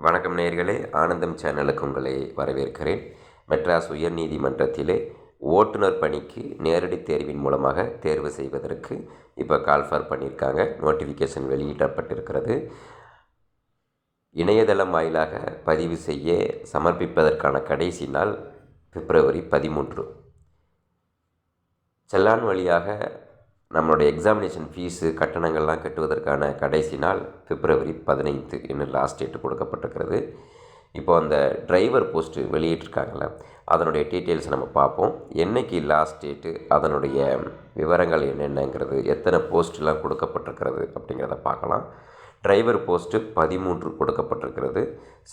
வணக்கம் நேயர்களே, ஆனந்தம் சேனலுக்கு உங்களை வரவேற்கிறேன். மெட்ராஸ் உயர்நீதிமன்றத்திலே ஓட்டுநர் பணிக்கு நேரடி தேர்வின் மூலமாக தேர்வு செய்வதற்கு இப்போ கால்ஃபார் பண்ணியிருக்காங்க. நோட்டிஃபிகேஷன் வெளியிடப்பட்டிருக்கிறது. இணையதளம் வாயிலாக பதிவு செய்ய சமர்ப்பிப்பதற்கான கடைசி நாள் பிப்ரவரி 13. செல்லான் வழியாக நம்மளுடைய எக்ஸாமினேஷன் ஃபீஸு கட்டணங்கள்லாம் கட்டுவதற்கான கடைசி நாள் பிப்ரவரி 15 இன்னும் லாஸ்ட் டேட்டு கொடுக்கப்பட்டிருக்கிறது. இப்போ அந்த டிரைவர் போஸ்ட்டு வெளியிட்டிருக்காங்கள, அதனுடைய டீட்டெயில்ஸ் நம்ம பார்ப்போம். என்றைக்கு லாஸ்ட் டேட்டு, அதனுடைய விவரங்கள் என்னென்னங்கிறது, எத்தனை போஸ்ட்லாம் கொடுக்கப்பட்டிருக்கிறது அப்படிங்கிறத பார்க்கலாம். டிரைவர் போஸ்ட்டு 13 கொடுக்கப்பட்டிருக்கிறது.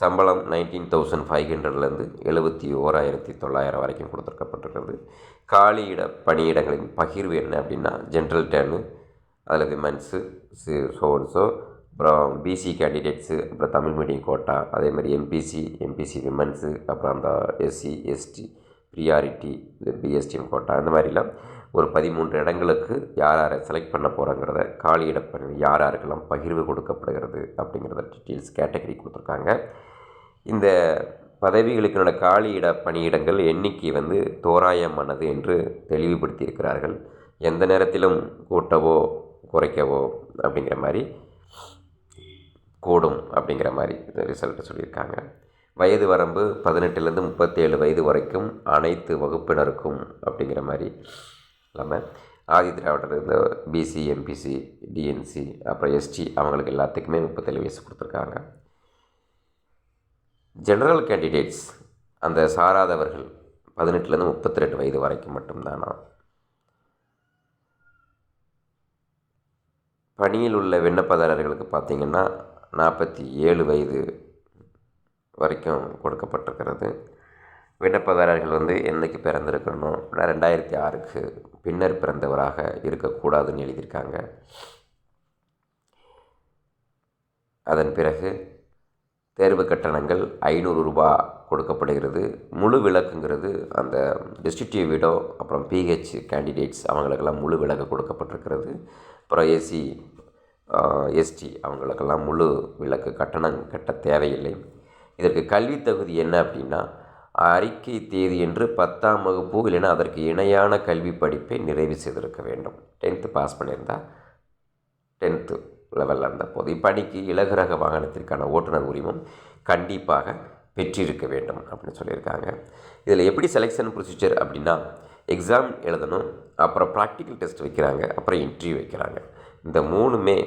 சம்பளம் 19,500லேருந்து 71,900 வரைக்கும் கொடுத்துருக்கப்பட்டிருக்கிறது. காலியிட பணியிடங்களின் பகிர்வு என்ன அப்படின்னா, ஜென்ரல் டேர்னு, அதில் விமன்ஸு, ஸோ அப்புறம் பிசி கேண்டிடேட்ஸு, அப்புறம் தமிழ் மீடியம் கோட்டா, அதே மாதிரி எம்பிசி விமன்ஸு, அப்புறம் அந்த SC ST priority, PSTM quota, இந்த மாதிரிலாம் ஒரு 13 இடங்களுக்கு யார் யாரை செலக்ட் பண்ண போகிறாங்கிறத, காலியிட பணி யார் யாருக்கெல்லாம் பகிர்வு கொடுக்கப்படுகிறது அப்படிங்கிறத டீட்டெயில்ஸ் கேட்டகரி கொடுத்துருக்காங்க. இந்த பதவிகளுக்கான காலியிட பணியிடங்கள் எண்ணிக்கை தோராயமானது என்று தெளிவுபடுத்தியிருக்கிறார்கள். எந்த நேரத்திலும் கூட்டவோ குறைக்கவோ அப்படிங்கிற மாதிரி கூடும் அப்படிங்கிற மாதிரி ரிசல்ட்டு சொல்லியிருக்காங்க. வயது வரம்பு 18லேருந்து 37 வயது வரைக்கும் அனைத்து வகுப்பினருக்கும் அப்படிங்கிற மாதிரி இல்லாமல் ஆதி திராவிடர், இந்த பிசி, எம்பிசி, டிஎன்சி, அப்புறம் எஸ்டி அவங்களுக்கு எல்லாத்துக்குமே 37 வயசு கொடுத்துருக்காங்க. ஜெனரல் கேண்டிடேட்ஸ், அந்த சாராதவர்கள் 18லேருந்து 32 வயது வரைக்கும் மட்டும்தானா. பணியில் உள்ள விண்ணப்பதாரர்களுக்கு பார்த்திங்கன்னா 47 வயது வரைக்கும் கொடுக்கப்பட்டிருக்கிறது. விண்ணப்பதாரர்கள் என்றைக்கு பிறந்திருக்கணும், 2006க்கு பின்னர் பிறந்தவராக இருக்கக்கூடாதுன்னு எழுதியிருக்காங்க. அதன் பிறகு தேர்வு கட்டணங்கள் 500 ரூபா கொடுக்கப்படுகிறது. முழு விலக்குங்கிறது அந்த டிஸ்ட்ரிக்டிவ் விடோ, அப்புறம் பிஹெச் கேண்டிடேட்ஸ் அவங்களுக்கெல்லாம் முழு விலக்கு கொடுக்கப்பட்டிருக்கிறது. அப்புறம் எஸ்சி எஸ்டி அவங்களுக்கெல்லாம் முழு விலக்கு, கட்டணம் கட்ட தேவையில்லை. இதற்கு கல்வி தகுதி என்ன அப்படின்னா, அறிக்கை தேதி என்று 10ஆம் வகுப்பு இல்லைன்னா அதற்கு இணையான கல்வி படிப்பை நிறைவு செய்திருக்க வேண்டும். 10th பாஸ் பண்ணியிருந்தால் 10th லெவலில் இருந்த போது இப்பணிக்கு இலகுரக வாகனத்திற்கான ஓட்டுநர் உரிமம் கண்டிப்பாக பெற்றிருக்க வேண்டும் அப்படின்னு சொல்லியிருக்காங்க. இதில் எப்படி செலெக்ஷன் ப்ரொசீஜர் அப்படின்னா, எக்ஸாம் எழுதணும், அப்புறம் ப்ராக்டிக்கல் டெஸ்ட் வைக்கிறாங்க, அப்புறம் இன்டர்வியூ வைக்கிறாங்க. இந்த 3மே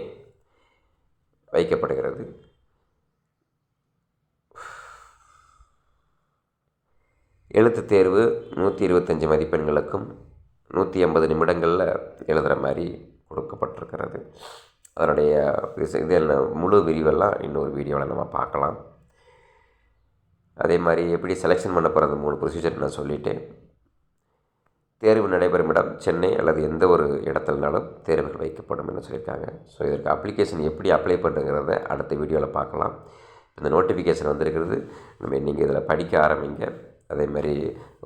வைக்கப்படுகிறது. எழுத்து தேர்வு 125 மதிப்பெண்களுக்கும் 180 நிமிடங்களில் எழுதுகிற மாதிரி கொடுக்கப்பட்டிருக்கிறது. அதனுடைய இதில் முழு விரிவெல்லாம் இன்னொரு வீடியோவில் நம்ம பார்க்கலாம். அதே மாதிரி எப்படி செலெக்ஷன் பண்ண போகிறது 3 ப்ரொசீஜர் நான் சொல்லிட்டேன். தேர்வு நடைபெறும் இடம் சென்னை அல்லது எந்த ஒரு இடத்துலனாலும் தேர்வுகள் வைக்கப்படும் என்று சொல்லியிருக்காங்க. ஸோ இதற்கு அப்ளிகேஷன் எப்படி அப்ளை பண்ணுறங்கிறத அடுத்த வீடியோவில் பார்க்கலாம். இந்த நோட்டிஃபிகேஷன் வந்திருக்கிறது, நீங்கள் இதில் படிக்க ஆரம்பிங்க. அதே மாதிரி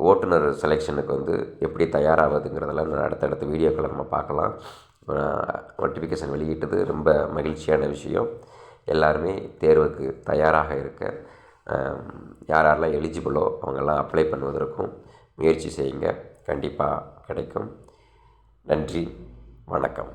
ஓட்டுநர் செலெக்ஷனுக்கு எப்படி தயாராகுதுங்கிறதெல்லாம் அடுத்தடுத்த வீடியோக்களை நம்ம பார்க்கலாம். நோட்டிஃபிகேஷன் வெளியிட்டது ரொம்ப மகிழ்ச்சியான விஷயம். எல்லாருமே தேர்வுக்கு தயாராக இருக்க, யார் யாரெல்லாம் எலிஜிபிளோ அவங்கெல்லாம் அப்ளை பண்ணுவதற்கும் முயற்சி செய்யுங்க. கண்டிப்பாக கிடைக்கும். நன்றி, வணக்கம்.